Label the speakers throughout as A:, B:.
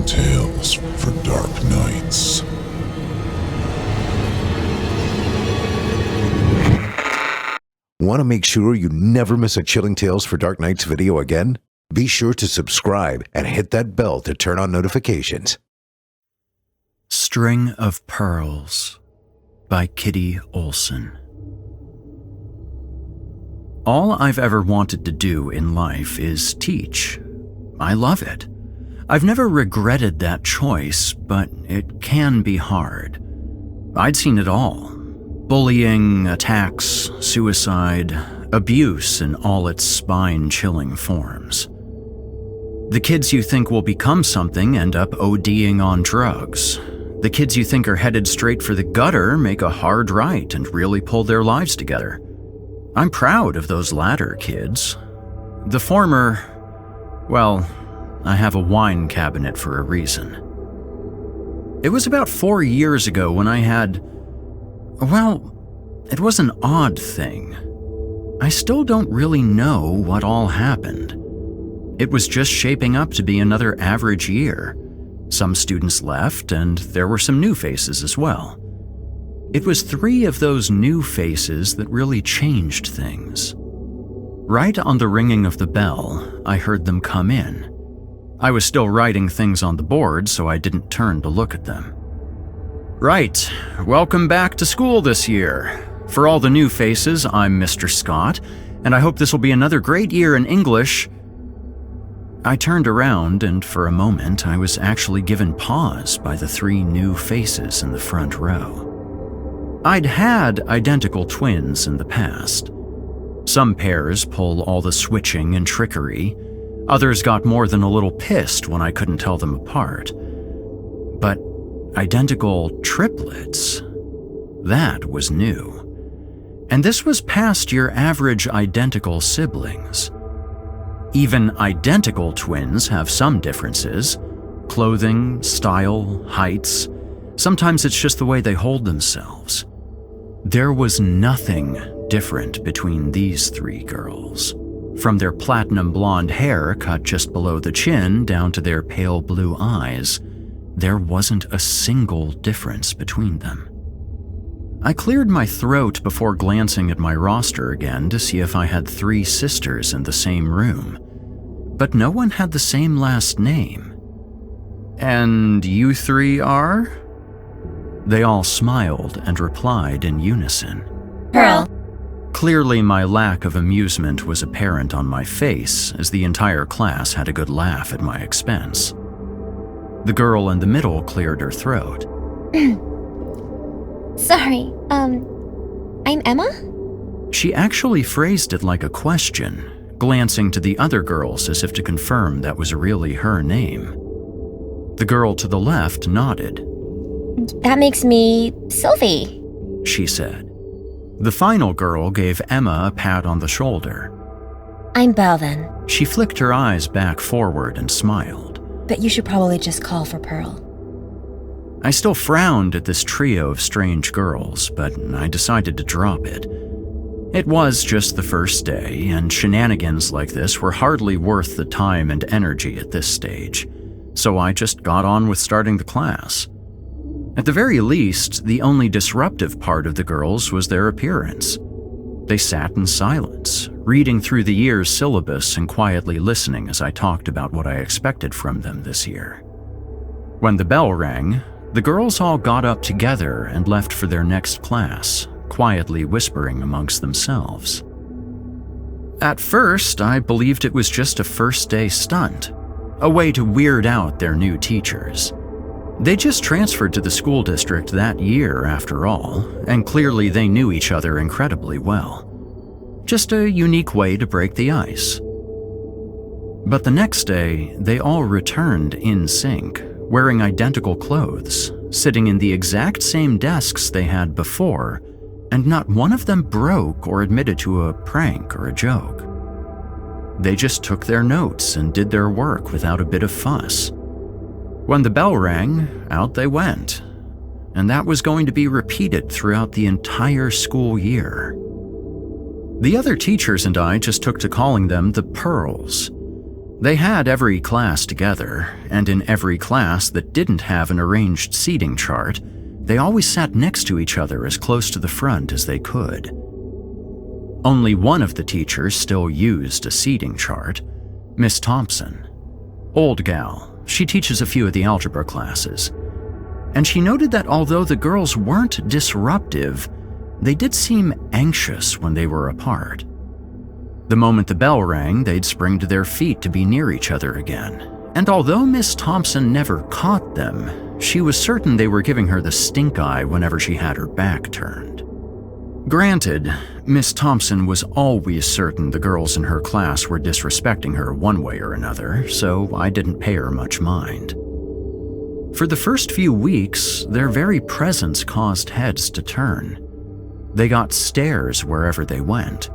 A: Chilling tales for dark nights.
B: Want to make sure you never miss a Chilling Tales for Dark Nights video again? Be sure to subscribe and hit that bell to turn on notifications.
C: String of Pearls by Kitty Olsen. All I've ever wanted to do in life is teach. I love it. I've never regretted that choice, but it can be hard. I'd seen it all. Bullying, attacks, suicide, abuse in all its spine-chilling forms. The kids you think will become something end up ODing on drugs. The kids you think are headed straight for the gutter make a hard right and really pull their lives together. I'm proud of those latter kids. The former, well, I have a wine cabinet for a reason. It was about 4 years ago when I had, well, it was an odd thing. I still don't really know what all happened. It was just shaping up to be another average year. Some students left, and there were some new faces as well. It was 3 of those new faces that really changed things. Right on the ringing of the bell, I heard them come in. I was still writing things on the board, so I didn't turn to look at them. Right, welcome back to school this year. For all the new faces, I'm Mr. Scott, and I hope this will be another great year in English. I turned around, and for a moment, I was actually given pause by the 3 new faces in the front row. I'd had identical twins in the past. Some pairs pull all the switching and trickery. Others got more than a little pissed when I couldn't tell them apart. But identical triplets? That was new. And this was past your average identical siblings. Even identical twins have some differences. Clothing, style, heights. Sometimes it's just the way they hold themselves. There was nothing different between these 3 girls. From their platinum blonde hair cut just below the chin down to their pale blue eyes, there wasn't a single difference between them. I cleared my throat before glancing at my roster again to see if I had 3 sisters in the same room, but no one had the same last name. And you 3 are? They all smiled and replied in unison.
D: Pearl.
C: Clearly, my lack of amusement was apparent on my face as the entire class had a good laugh at my expense. The girl in the middle cleared her throat.
D: Sorry, I'm Emma?
C: She actually phrased it like a question, glancing to the other girls as if to confirm that was really her name. The girl to the left nodded.
D: That makes me Sylvie,
C: she said. The final girl gave Emma a pat on the shoulder.
D: I'm Belle then.
C: She flicked her eyes back forward and smiled.
D: But you should probably just call for Pearl.
C: I still frowned at this trio of strange girls, but I decided to drop it. It was just the first day, and shenanigans like this were hardly worth the time and energy at this stage, so I just got on with starting the class. At the very least, the only disruptive part of the girls was their appearance. They sat in silence, reading through the year's syllabus and quietly listening as I talked about what I expected from them this year. When the bell rang, the girls all got up together and left for their next class, quietly whispering amongst themselves. At first, I believed it was just a first-day stunt, a way to weird out their new teachers. They just transferred to the school district that year, after all, and clearly they knew each other incredibly well. Just a unique way to break the ice. But the next day, they all returned in sync, wearing identical clothes, sitting in the exact same desks they had before, and not one of them broke or admitted to a prank or a joke. They just took their notes and did their work without a bit of fuss. When the bell rang, out they went, and that was going to be repeated throughout the entire school year. The other teachers and I just took to calling them the Pearls. They had every class together, and in every class that didn't have an arranged seating chart, they always sat next to each other as close to the front as they could. Only one of the teachers still used a seating chart, Miss Thompson. Old gal, she teaches a few of the algebra classes. And she noted that although the girls weren't disruptive, they did seem anxious when they were apart. The moment the bell rang, they'd spring to their feet to be near each other again. And although Miss Thompson never caught them, she was certain they were giving her the stink eye whenever she had her back turned. Granted, Miss Thompson was always certain the girls in her class were disrespecting her one way or another, so I didn't pay her much mind. For the first few weeks, their very presence caused heads to turn. They got stares wherever they went.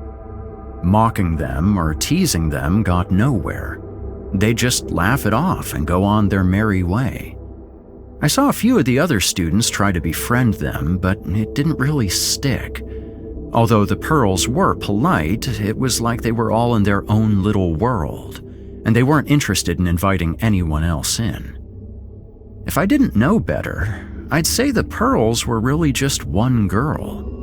C: Mocking them or teasing them got nowhere. They'd just laugh it off and go on their merry way. I saw a few of the other students try to befriend them, but it didn't really stick. Although the Pearls were polite, it was like they were all in their own little world, and they weren't interested in inviting anyone else in. If I didn't know better, I'd say the Pearls were really just one girl.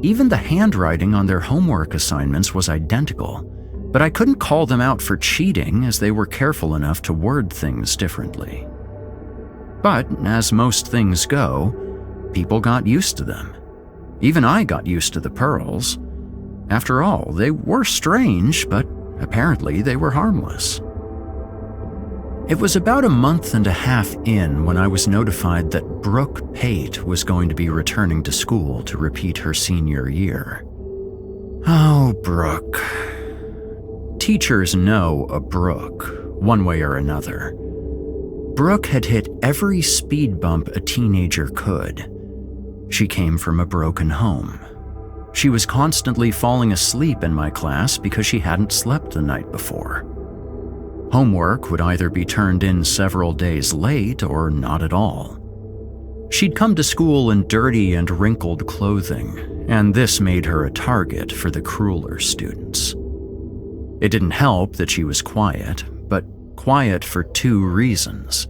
C: Even the handwriting on their homework assignments was identical, but I couldn't call them out for cheating as they were careful enough to word things differently. But as most things go, people got used to them. Even I got used to the Pearls. After all, they were strange, but apparently they were harmless. It was about a month and a half in when I was notified that Brooke Pate was going to be returning to school to repeat her senior year. Oh, Brooke. Teachers know a Brooke, one way or another. Brooke had hit every speed bump a teenager could. She came from a broken home. She was constantly falling asleep in my class because she hadn't slept the night before. Homework would either be turned in several days late or not at all. She'd come to school in dirty and wrinkled clothing, and this made her a target for the crueler students. It didn't help that she was quiet, but quiet for two reasons.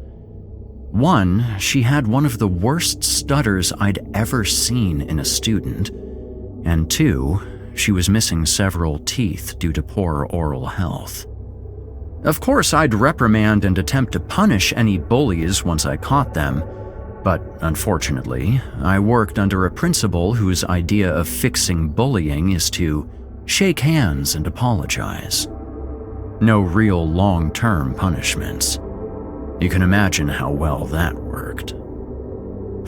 C: One, she had one of the worst stutters I'd ever seen in a student, and two, she was missing several teeth due to poor oral health. Of course, I'd reprimand and attempt to punish any bullies once I caught them, but unfortunately, I worked under a principal whose idea of fixing bullying is to shake hands and apologize. No real long-term punishments. You can imagine how well that worked.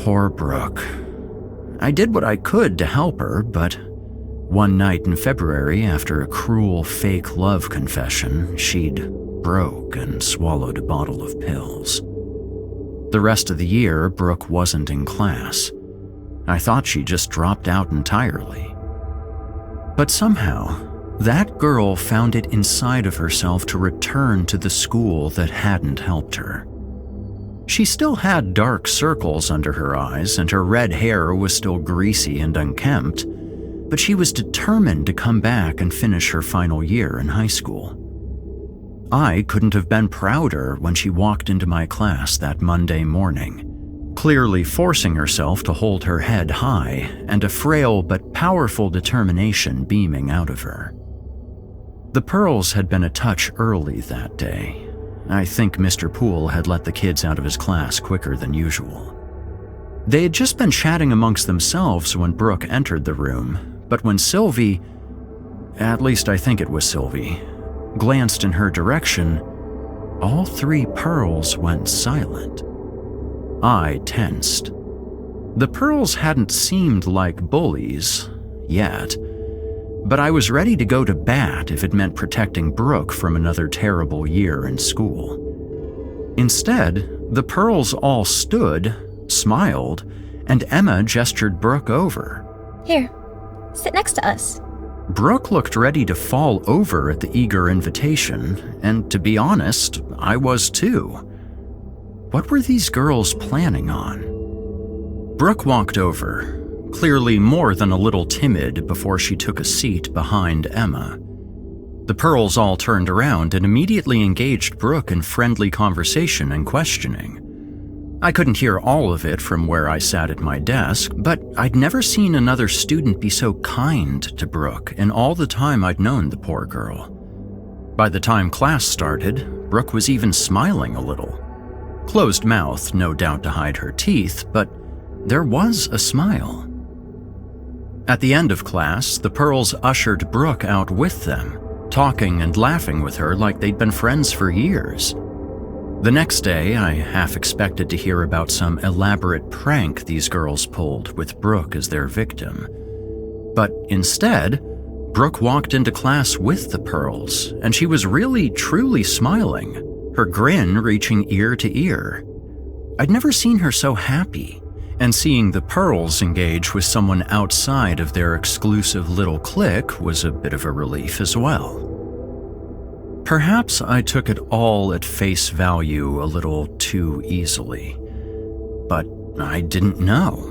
C: Poor Brooke. I did what I could to help her, but one night in February, after a cruel fake love confession, she'd broke and swallowed a bottle of pills. The rest of the year, Brooke wasn't in class. I thought she just dropped out entirely. But somehow, that girl found it inside of herself to return to the school that hadn't helped her. She still had dark circles under her eyes, and her red hair was still greasy and unkempt, but she was determined to come back and finish her final year in high school. I couldn't have been prouder when she walked into my class that Monday morning, clearly forcing herself to hold her head high and a frail but powerful determination beaming out of her. The Pearls had been a touch early that day. I think Mr. Poole had let the kids out of his class quicker than usual. They had just been chatting amongst themselves when Brooke entered the room, but when Sylvie, at least I think it was Sylvie, glanced in her direction, all three Pearls went silent. I tensed. The Pearls hadn't seemed like bullies, yet, but I was ready to go to bat if it meant protecting Brooke from another terrible year in school. Instead, the Pearls all stood, smiled, and Emma gestured Brooke over.
D: Here, sit next to us.
C: Brooke looked ready to fall over at the eager invitation, and to be honest, I was too. What were these girls planning on? Brooke walked over, clearly more than a little timid before she took a seat behind Emma. The Pearls all turned around and immediately engaged Brooke in friendly conversation and questioning. I couldn't hear all of it from where I sat at my desk, but I'd never seen another student be so kind to Brooke in all the time I'd known the poor girl. By the time class started, Brooke was even smiling a little. Closed mouth, no doubt to hide her teeth, but there was a smile. At the end of class, the Pearls ushered Brooke out with them, talking and laughing with her like they'd been friends for years. The next day, I half expected to hear about some elaborate prank these girls pulled with Brooke as their victim. But instead, Brooke walked into class with the Pearls, and she was really, truly smiling, her grin reaching ear to ear. I'd never seen her so happy, and seeing the Pearls engage with someone outside of their exclusive little clique was a bit of a relief as well. Perhaps I took it all at face value a little too easily, but I didn't know.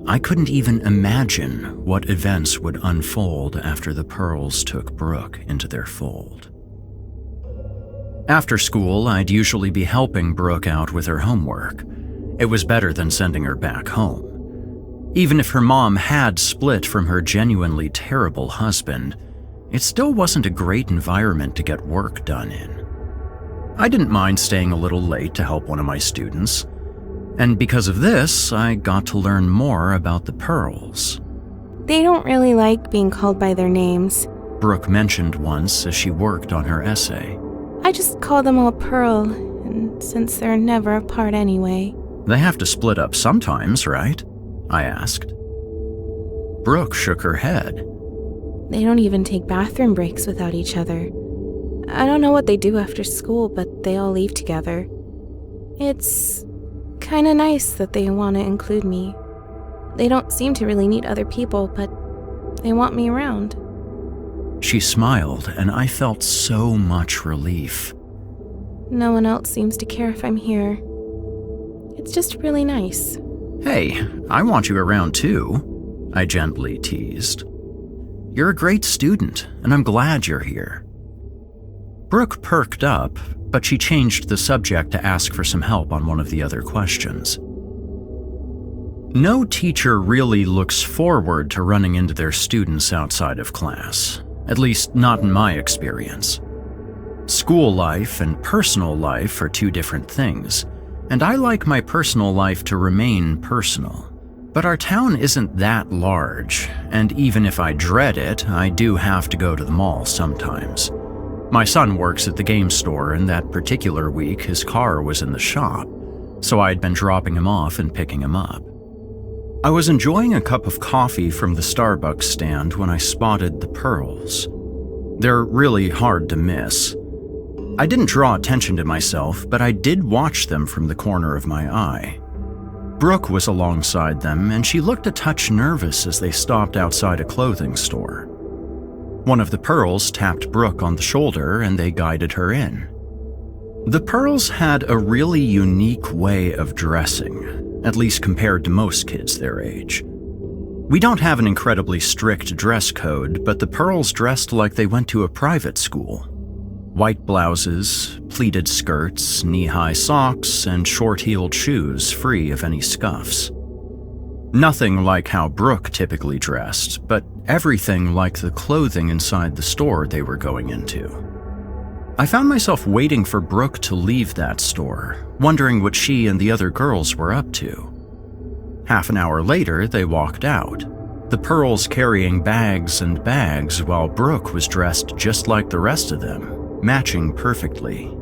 C: I couldn't even imagine what events would unfold after the Pearls took Brooke into their fold. After school, I'd usually be helping Brooke out with her homework. It was better than sending her back home. Even if her mom had split from her genuinely terrible husband, it still wasn't a great environment to get work done in. I didn't mind staying a little late to help one of my students, and because of this, I got to learn more about the Pearls.
E: They don't really like being called by their names,
C: Brooke mentioned once as she worked on her essay.
E: I just call them all Pearl, and since they're never apart anyway.
C: They have to split up sometimes, right? I asked. Brooke shook her head.
E: They don't even take bathroom breaks without each other. I don't know what they do after school, but they all leave together. It's kinda nice that they want to include me. They don't seem to really need other people, but they want me around.
C: She smiled, and I felt so much relief.
E: No one else seems to care if I'm here. It's just really nice.
C: Hey, I want you around too, I gently teased. You're a great student, and I'm glad you're here. Brooke perked up, but she changed the subject to ask for some help on one of the other questions. No teacher really looks forward to running into their students outside of class, at least not in my experience. School life and personal life are two different things, and I like my personal life to remain personal. But our town isn't that large, and even if I dread it, I do have to go to the mall sometimes. My son works at the game store, and that particular week his car was in the shop, so I'd been dropping him off and picking him up. I was enjoying a cup of coffee from the Starbucks stand when I spotted the Pearls. They're really hard to miss. I didn't draw attention to myself, but I did watch them from the corner of my eye. Brooke was alongside them, and she looked a touch nervous as they stopped outside a clothing store. One of the Pearls tapped Brooke on the shoulder, and they guided her in. The Pearls had a really unique way of dressing, at least compared to most kids their age. We don't have an incredibly strict dress code, but the Pearls dressed like they went to a private school. White blouses, pleated skirts, knee-high socks, and short-heeled shoes free of any scuffs. Nothing like how Brooke typically dressed, but everything like the clothing inside the store they were going into. I found myself waiting for Brooke to leave that store, wondering what she and the other girls were up to. Half an hour later, they walked out, the Pearls carrying bags and bags while Brooke was dressed just like the rest of them, matching perfectly.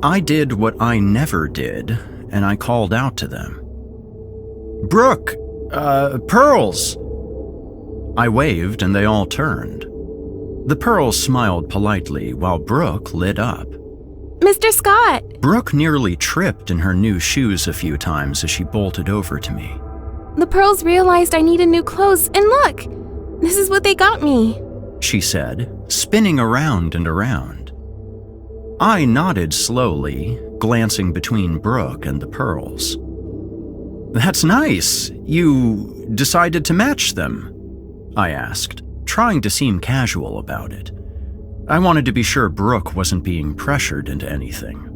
C: I did what I never did, and I called out to them. Brooke! Pearls! I waved and they all turned. The Pearls smiled politely while Brooke lit up.
E: Mr. Scott!
C: Brooke nearly tripped in her new shoes a few times as she bolted over to me.
E: The Pearls realized I needed new clothes, and look! This is what they got me,
C: she said, spinning around and around. I nodded slowly, glancing between Brooke and the Pearls. That's nice. You decided to match them? I asked, trying to seem casual about it. I wanted to be sure Brooke wasn't being pressured into anything.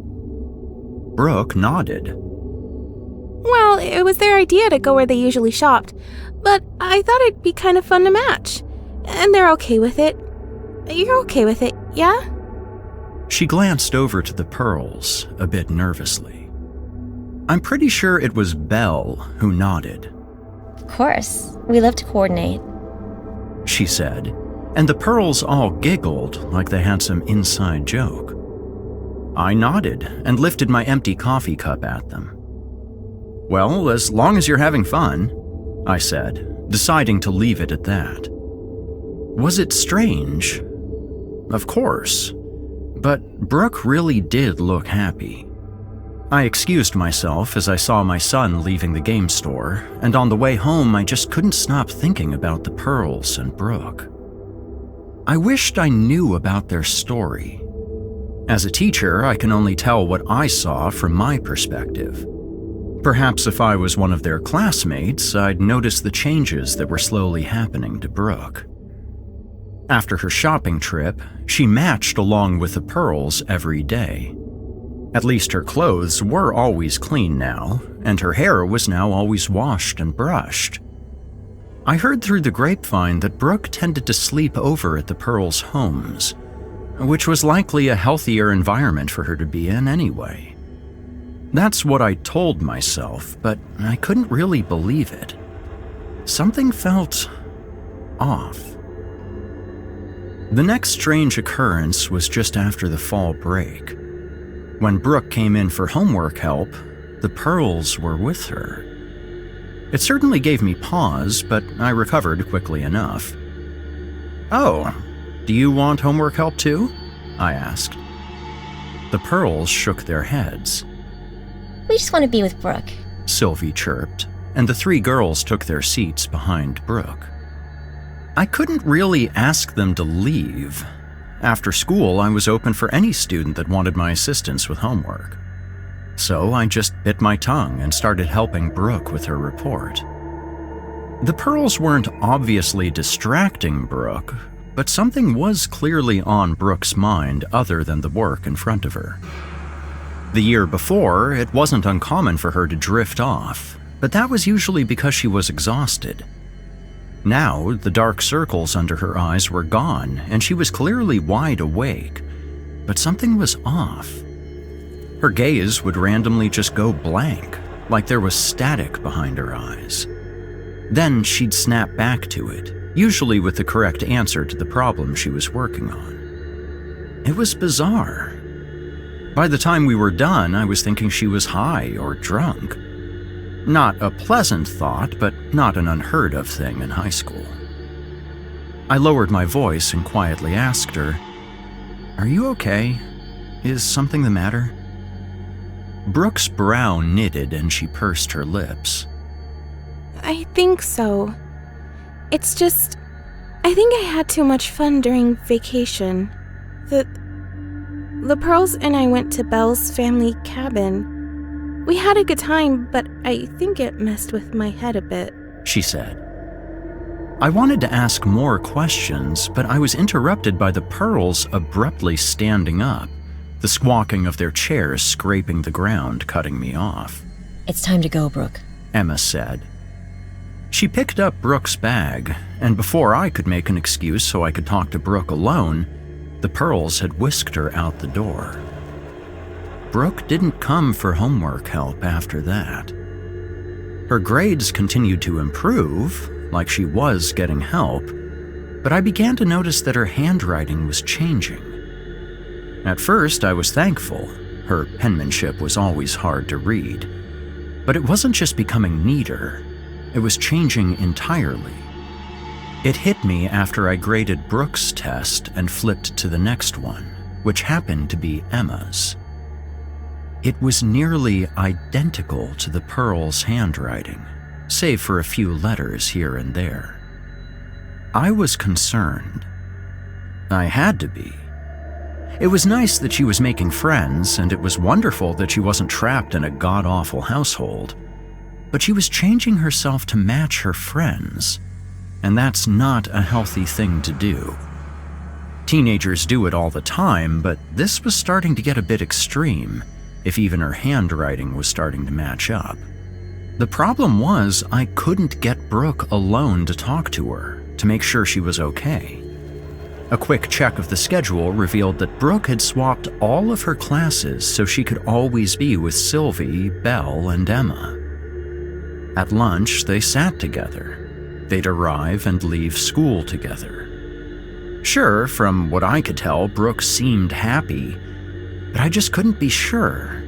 C: Brooke nodded.
E: Well, it was their idea to go where they usually shopped, but I thought it'd be kind of fun to match. And they're okay with it. You're okay with it, yeah?
C: She glanced over to the pearls, a bit nervously. I'm pretty sure it was Belle who nodded.
D: Of course. We love to coordinate.
C: She said, and the pearls all giggled like they had some inside joke. I nodded and lifted my empty coffee cup at them. Well, as long as you're having fun, I said, deciding to leave it at that. Was it strange? Of course. But Brooke really did look happy. I excused myself as I saw my son leaving the game store, and on the way home I just couldn't stop thinking about the pearls and Brooke. I wished I knew about their story. As a teacher, I can only tell what I saw from my perspective. Perhaps if I was one of their classmates, I'd notice the changes that were slowly happening to Brooke. After her shopping trip, she matched along with the pearls every day. At least her clothes were always clean now, and her hair was now always washed and brushed. I heard through the grapevine that Brooke tended to sleep over at the pearls' homes, which was likely a healthier environment for her to be in anyway. That's what I told myself, but I couldn't really believe it. Something felt off. The next strange occurrence was just after the fall break. When Brooke came in for homework help, the pearls were with her. It certainly gave me pause, but I recovered quickly enough. "Oh, do you want homework help too?" I asked. The pearls shook their heads.
D: We just want to be with Brooke.
C: Sylvie chirped, and the three girls took their seats behind Brooke. I couldn't really ask them to leave. After school, I was open for any student that wanted my assistance with homework. So I just bit my tongue and started helping Brooke with her report. The pearls weren't obviously distracting Brooke, but something was clearly on Brooke's mind other than the work in front of her. The year before, it wasn't uncommon for her to drift off, but that was usually because she was exhausted. Now, the dark circles under her eyes were gone, and she was clearly wide awake, but something was off. Her gaze would randomly just go blank, like there was static behind her eyes. Then she'd snap back to it, usually with the correct answer to the problem she was working on. It was bizarre. By the time we were done, I was thinking she was high or drunk. Not a pleasant thought, but not an unheard of thing in high school. I lowered my voice and quietly asked her, "Are you okay? Is something the matter?" Brooke's brow knitted and she pursed her lips.
E: I think so. It's just, I think I had too much fun during vacation. The Pearls and I went to Belle's family cabin. We had a good time, but I think it messed with my head a bit,
C: she said. I wanted to ask more questions, but I was interrupted by the Pearls abruptly standing up, the squawking of their chairs scraping the ground, cutting me off.
D: It's time to go, Brooke,
C: Emma said. She picked up Brooke's bag, and before I could make an excuse so I could talk to Brooke alone, the Pearls had whisked her out the door. Brooke didn't come for homework help after that. Her grades continued to improve, like she was getting help, but I began to notice that her handwriting was changing. At first, I was thankful. Her penmanship was always hard to read. But it wasn't just becoming neater, it was changing entirely. It hit me after I graded Brooke's test and flipped to the next one, which happened to be Emma's. It was nearly identical to the Pearl's handwriting, save for a few letters here and there. I was concerned. I had to be. It was nice that she was making friends, and it was wonderful that she wasn't trapped in a god-awful household, but she was changing herself to match her friends, and that's not a healthy thing to do. Teenagers do it all the time, but this was starting to get a bit extreme, if even her handwriting was starting to match up. The problem was I couldn't get Brooke alone to talk to her, to make sure she was okay. A quick check of the schedule revealed that Brooke had swapped all of her classes so she could always be with Sylvie, Belle, and Emma. At lunch, they sat together. They'd arrive and leave school together. Sure, from what I could tell, Brooke seemed happy, but I just couldn't be sure.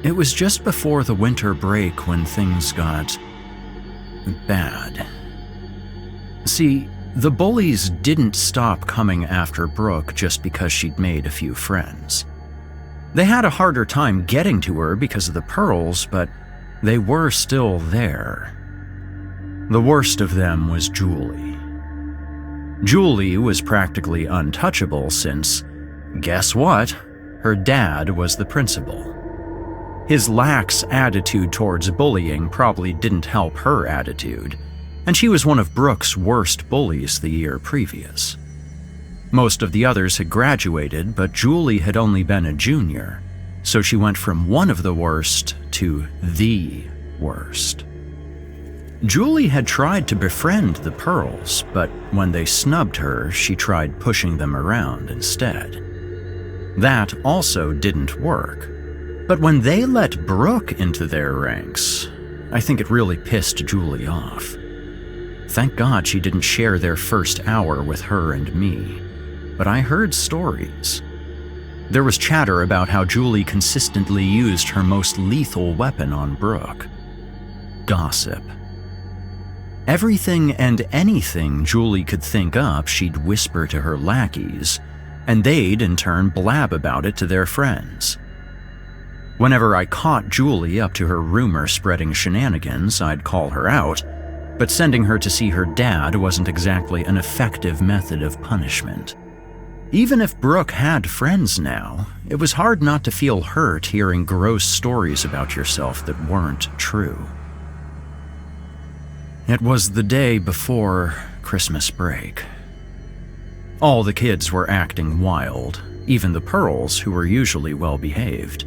C: It was just before the winter break when things got bad. See, the bullies didn't stop coming after Brooke just because she'd made a few friends. They had a harder time getting to her because of the pearls, but they were still there. The worst of them was Julie. Julie was practically untouchable since, guess what? Her dad was the principal. His lax attitude towards bullying probably didn't help her attitude, and she was one of Brooke's worst bullies the year previous. Most of the others had graduated, but Julie had only been a junior, so she went from one of the worst to the worst. Julie had tried to befriend the Pearls, but when they snubbed her, she tried pushing them around instead. That also didn't work. But when they let Brooke into their ranks, I think it really pissed Julie off. Thank God she didn't share their first hour with her and me, but I heard stories. There was chatter about how Julie consistently used her most lethal weapon on Brooke: gossip. Everything and anything Julie could think up, she'd whisper to her lackeys, and they'd in turn blab about it to their friends. Whenever I caught Julie up to her rumor-spreading shenanigans, I'd call her out, but sending her to see her dad wasn't exactly an effective method of punishment. Even if Brooke had friends now, it was hard not to feel hurt hearing gross stories about yourself that weren't true. It was the day before Christmas break. All the kids were acting wild, even the Pearls, who were usually well-behaved.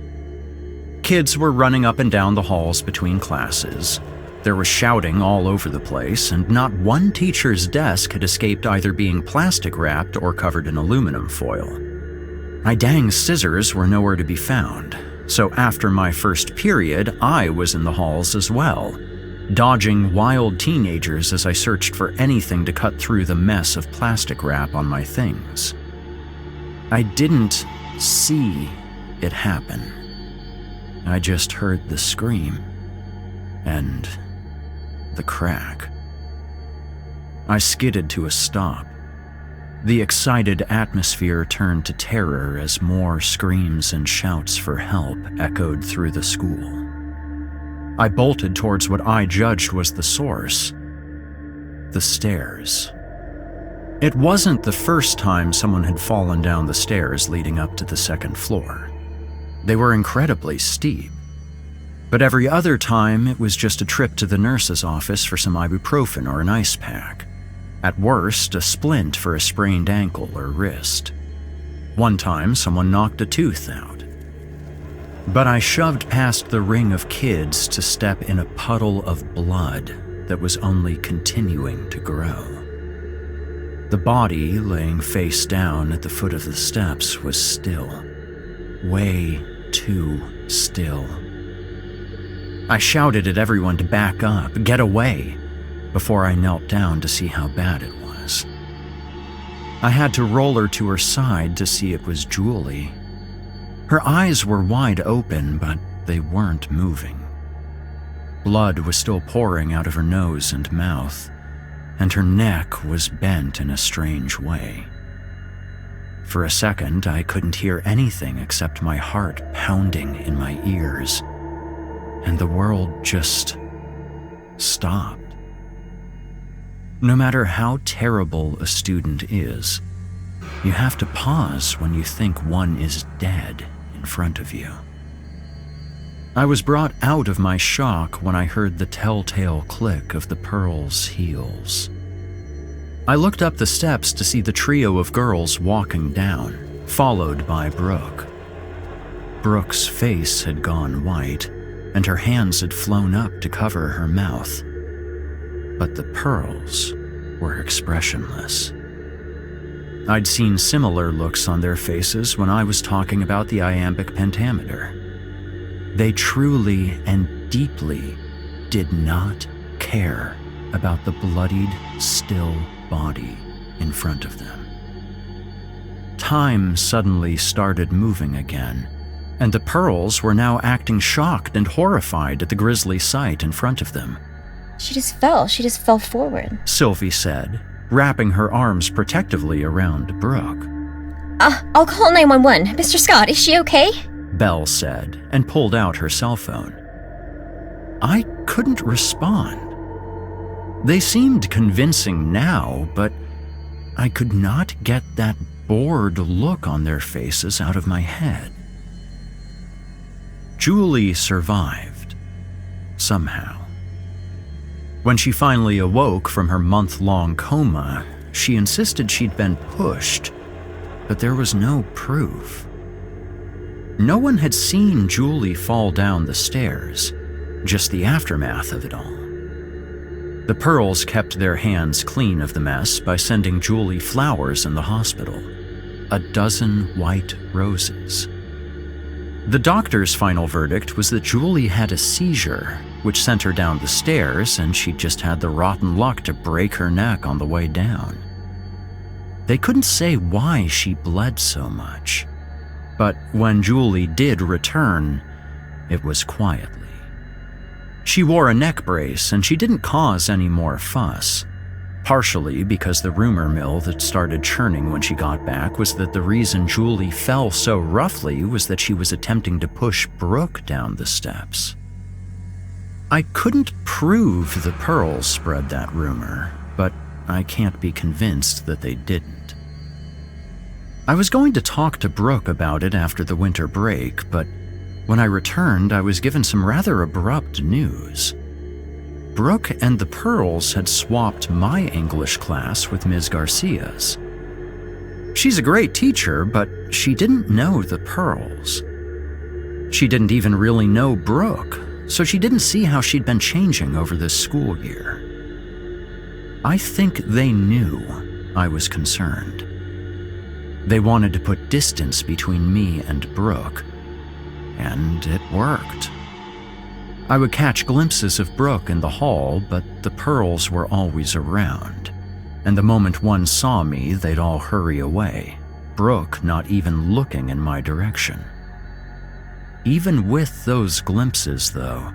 C: Kids were running up and down the halls between classes. There was shouting all over the place, and not one teacher's desk had escaped either being plastic-wrapped or covered in aluminum foil. My dang scissors were nowhere to be found, so after my first period, I was in the halls as well, dodging wild teenagers as I searched for anything to cut through the mess of plastic wrap on my things. I didn't see it happen. I just heard the scream and the crack. I skidded to a stop. The excited atmosphere turned to terror as more screams and shouts for help echoed through the school. I bolted towards what I judged was the source: the stairs. It wasn't the first time someone had fallen down the stairs leading up to the second floor. They were incredibly steep. But every other time, it was just a trip to the nurse's office for some ibuprofen or an ice pack. At worst, a splint for a sprained ankle or wrist. One time, someone knocked a tooth out. But I shoved past the ring of kids to step in a puddle of blood that was only continuing to grow. The body, laying face down at the foot of the steps, was still. Way too still. I shouted at everyone to back up, get away, before I knelt down to see how bad it was. I had to roll her to her side to see it was Julie. Her eyes were wide open, but they weren't moving. Blood was still pouring out of her nose and mouth, and her neck was bent in a strange way. For a second, I couldn't hear anything except my heart pounding in my ears, and the world just stopped. No matter how terrible a student is, you have to pause when you think one is dead in front of you. I was brought out of my shock when I heard the telltale click of the Pearl's heels. I looked up the steps to see the trio of girls walking down, followed by Brooke. Brooke's face had gone white, and her hands had flown up to cover her mouth. But the pearls were expressionless. I'd seen similar looks on their faces when I was talking about the iambic pentameter. They truly and deeply did not care about the bloodied, still body in front of them. Time suddenly started moving again, and the pearls were now acting shocked and horrified at the grisly sight in front of them.
D: She just fell forward.
C: Sylvie said, wrapping her arms protectively around Brooke.
D: I'll call 911. Mr. Scott, is she okay?
C: Belle said, and pulled out her cell phone. I couldn't respond. They seemed convincing now, but I could not get that bored look on their faces out of my head. Julie survived, somehow. When she finally awoke from her month-long coma, she insisted she'd been pushed, but there was no proof. No one had seen Julie fall down the stairs, just the aftermath of it all. The Pearls kept their hands clean of the mess by sending Julie flowers in the hospital, 12 white roses. The doctor's final verdict was that Julie had a seizure, which sent her down the stairs, and she just had the rotten luck to break her neck on the way down. They couldn't say why she bled so much, but when Julie did return, it was quietly. She wore a neck brace, and she didn't cause any more fuss, partially because the rumor mill that started churning when she got back was that the reason Julie fell so roughly was that she was attempting to push Brooke down the steps. I couldn't prove the Pearls spread that rumor, but I can't be convinced that they didn't. I was going to talk to Brooke about it after the winter break, but when I returned, I was given some rather abrupt news. Brooke and the Pearls had swapped my English class with Ms. Garcia's. She's a great teacher, but she didn't know the Pearls. She didn't even really know Brooke, so she didn't see how she'd been changing over this school year. I think they knew I was concerned. They wanted to put distance between me and Brooke, and it worked. I would catch glimpses of Brooke in the hall, but the Pearls were always around, and the moment one saw me, they'd all hurry away, Brooke not even looking in my direction. Even with those glimpses, though,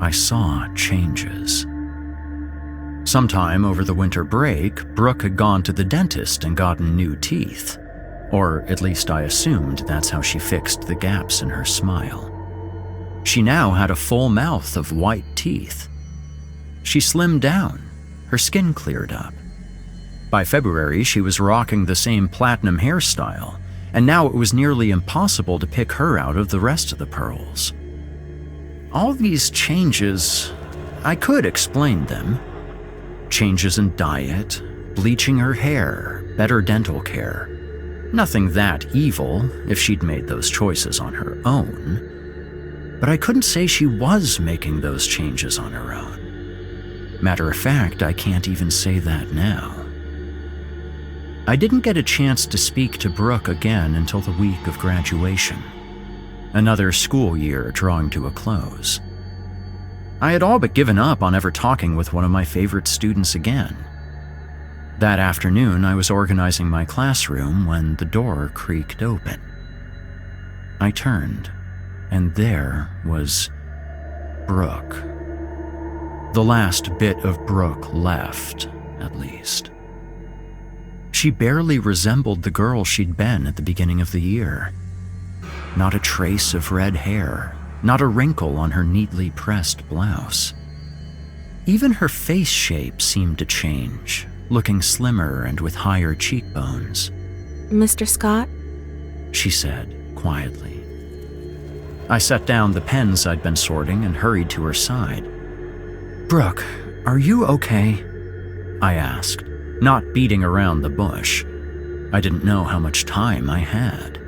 C: I saw changes. Sometime over the winter break, Brooke had gone to the dentist and gotten new teeth, or at least I assumed that's how she fixed the gaps in her smile. She now had a full mouth of white teeth. She slimmed down, her skin cleared up. By February, she was rocking the same platinum hairstyle, and now it was nearly impossible to pick her out of the rest of the Pearls. All these changes, I could explain them. Changes in diet, bleaching her hair, better dental care. Nothing that evil if she'd made those choices on her own. But I couldn't say she was making those changes on her own. Matter of fact, I can't even say that now. I didn't get a chance to speak to Brooke again until the week of graduation, another school year drawing to a close. I had all but given up on ever talking with one of my favorite students again. That afternoon, I was organizing my classroom when the door creaked open. I turned, and there was Brooke. The last bit of Brooke left, at least. She barely resembled the girl she'd been at the beginning of the year. Not a trace of red hair, not a wrinkle on her neatly pressed blouse. Even her face shape seemed to change, looking slimmer and with higher cheekbones.
E: Mr. Scott?
C: She said, quietly. I set down the pens I'd been sorting and hurried to her side. Brooke, are you okay? I asked, not beating around the bush. I didn't know how much time I had.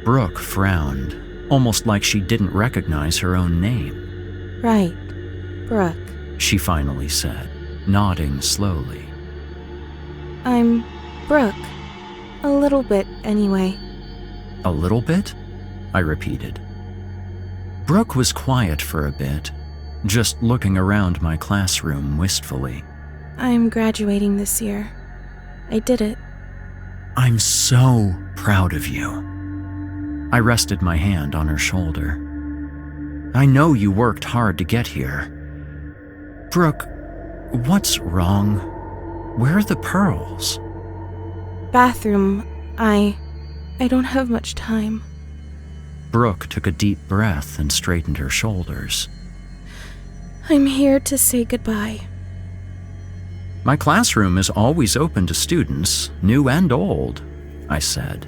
C: Brooke frowned, almost like she didn't recognize her own name.
E: Right, Brooke.
C: She finally said, nodding slowly.
E: I'm Brooke. A little bit, anyway.
C: A little bit? I repeated. Brooke was quiet for a bit, just looking around my classroom wistfully.
E: I'm graduating this year. I did it.
C: I'm so proud of you. I rested my hand on her shoulder. I know you worked hard to get here. Brooke, what's wrong? Where are the pearls?
E: Bathroom. I don't have much time.
C: Brooke took a deep breath and straightened her shoulders.
E: I'm here to say goodbye.
C: My classroom is always open to students, new and old, I said.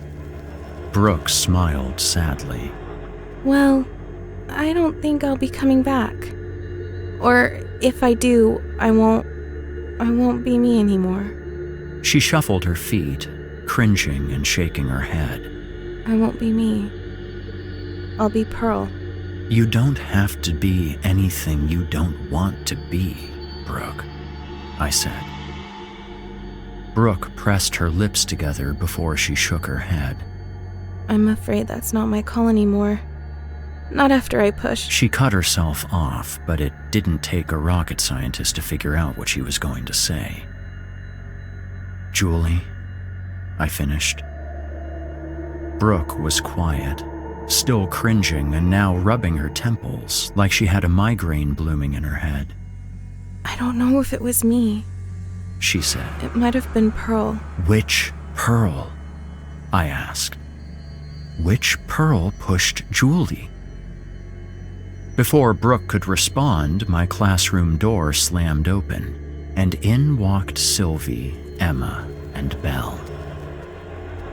C: Brooke smiled sadly.
E: Well, I don't think I'll be coming back. Or if I do, I won't be me anymore.
C: She shuffled her feet, cringing and shaking her head.
E: I won't be me. I'll be Pearl.
C: You don't have to be anything you don't want to be, Brooke, I said. Brooke pressed her lips together before she shook her head.
E: I'm afraid that's not my call anymore. Not after I pushed.
C: She cut herself off, but it didn't take a rocket scientist to figure out what she was going to say. Julie, I finished. Brooke was quiet, still cringing and now rubbing her temples like she had a migraine blooming in her head.
E: I don't know if it was me,
C: she said.
E: It might have been Pearl.
C: Which Pearl? I asked. Which Pearl pushed Julie? Before Brooke could respond, my classroom door slammed open, and in walked Sylvie, Emma, and Belle.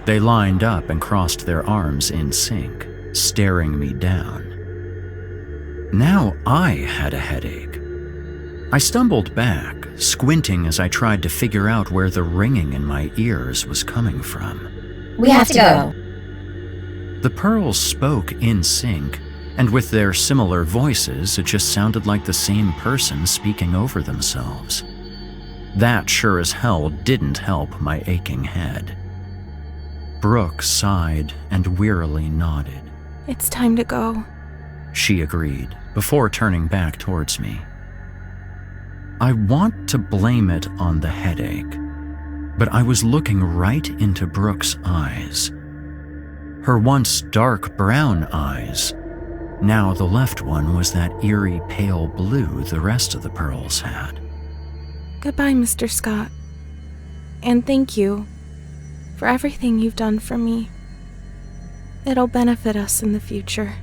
C: They lined up and crossed their arms in sync, staring me down. Now I had a headache. I stumbled back, squinting as I tried to figure out where the ringing in my ears was coming from.
D: We have to go.
C: The pearls spoke in sync, and with their similar voices, it just sounded like the same person speaking over themselves. That sure as hell didn't help my aching head. Brooke sighed and wearily nodded.
E: It's time to go,
C: she agreed, before turning back towards me. I want to blame it on the headache, but I was looking right into Brooke's eyes. Her once dark brown eyes. Now the left one was that eerie pale blue the rest of the pearls had.
E: Goodbye, Mr. Scott. And thank you for everything you've done for me. It'll benefit us in the future.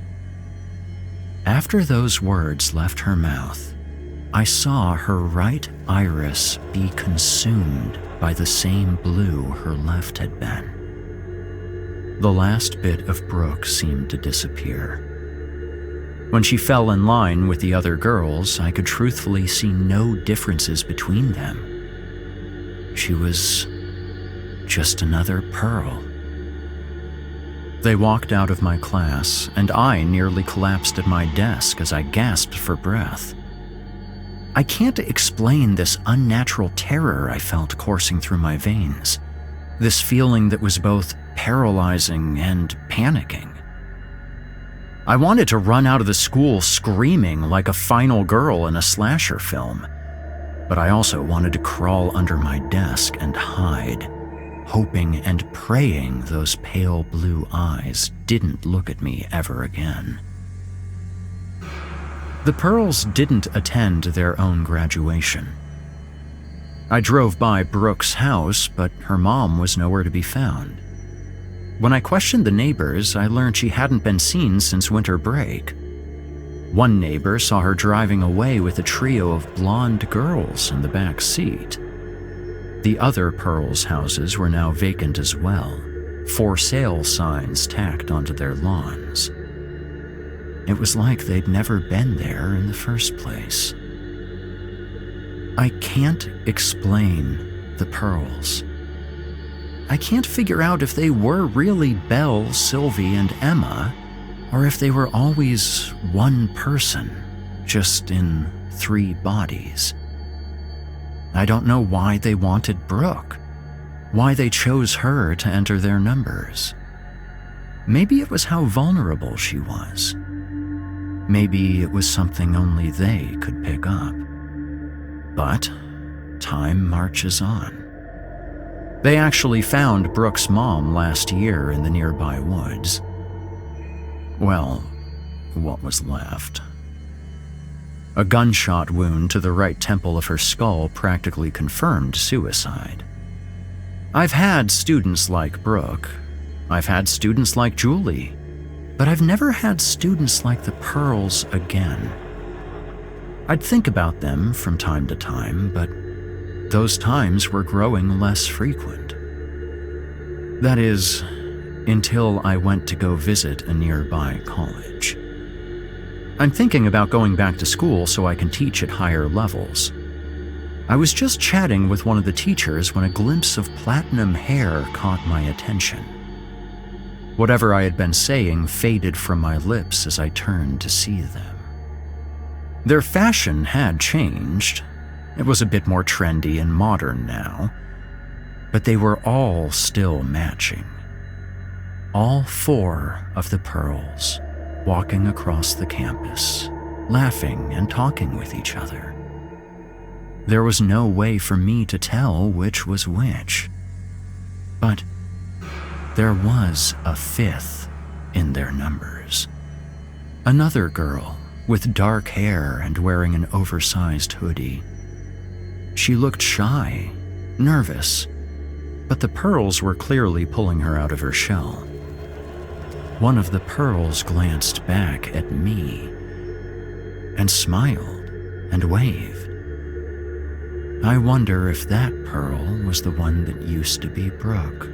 C: After those words left her mouth, I saw her right iris be consumed by the same blue her left had been. The last bit of Brooke seemed to disappear. When she fell in line with the other girls, I could truthfully see no differences between them. She was just another Pearl. They walked out of my class, and I nearly collapsed at my desk as I gasped for breath. I can't explain this unnatural terror I felt coursing through my veins, this feeling that was both paralyzing and panicking. I wanted to run out of the school screaming like a final girl in a slasher film, but I also wanted to crawl under my desk and hide, hoping and praying those pale blue eyes didn't look at me ever again. The Pearls didn't attend their own graduation. I drove by Brooke's house, but her mom was nowhere to be found. When I questioned the neighbors, I learned she hadn't been seen since winter break. One neighbor saw her driving away with a trio of blonde girls in the back seat. The other Pearls' houses were now vacant as well, for sale signs tacked onto their lawns. It was like they'd never been there in the first place. I can't explain the pearls. I can't figure out if they were really Belle, Sylvie, and Emma, or if they were always one person, just in 3 bodies. I don't know why they wanted Brooke, why they chose her to enter their numbers. Maybe it was how vulnerable she was. Maybe it was something only they could pick up. But time marches on. They actually found Brooke's mom last year in the nearby woods. Well, what was left. A gunshot wound to the right temple of her skull practically confirmed suicide. I've had students like Brooke. I've had students like Julie. But I've never had students like the Pearls again. I'd think about them from time to time, but those times were growing less frequent. That is, until I went to go visit a nearby college. I'm thinking about going back to school so I can teach at higher levels. I was just chatting with one of the teachers when a glimpse of platinum hair caught my attention. Whatever I had been saying faded from my lips as I turned to see them. Their fashion had changed. It was a bit more trendy and modern now, but they were all still matching. All 4 of the Pearls walking across the campus, laughing and talking with each other. There was no way for me to tell which was which, but there was a 5th in their numbers. Another girl with dark hair and wearing an oversized hoodie. She looked shy, nervous, but the Pearls were clearly pulling her out of her shell. One of the Pearls glanced back at me and smiled and waved. I wonder if that Pearl was the one that used to be Brooke.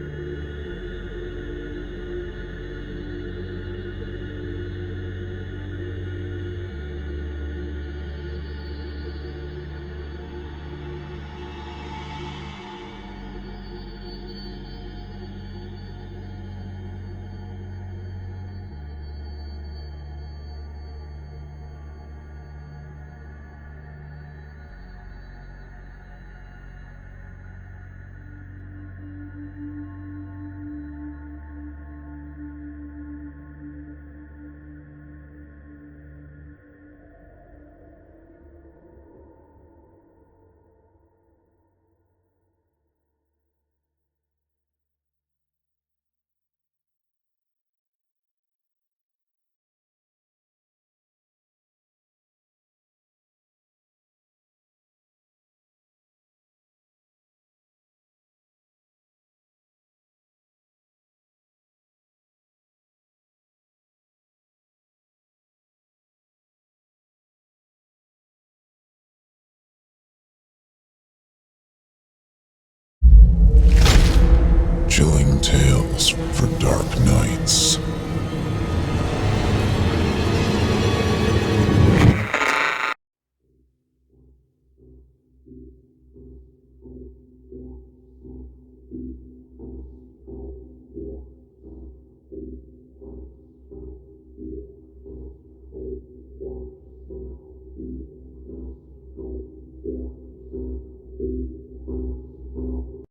A: Chilling tales for dark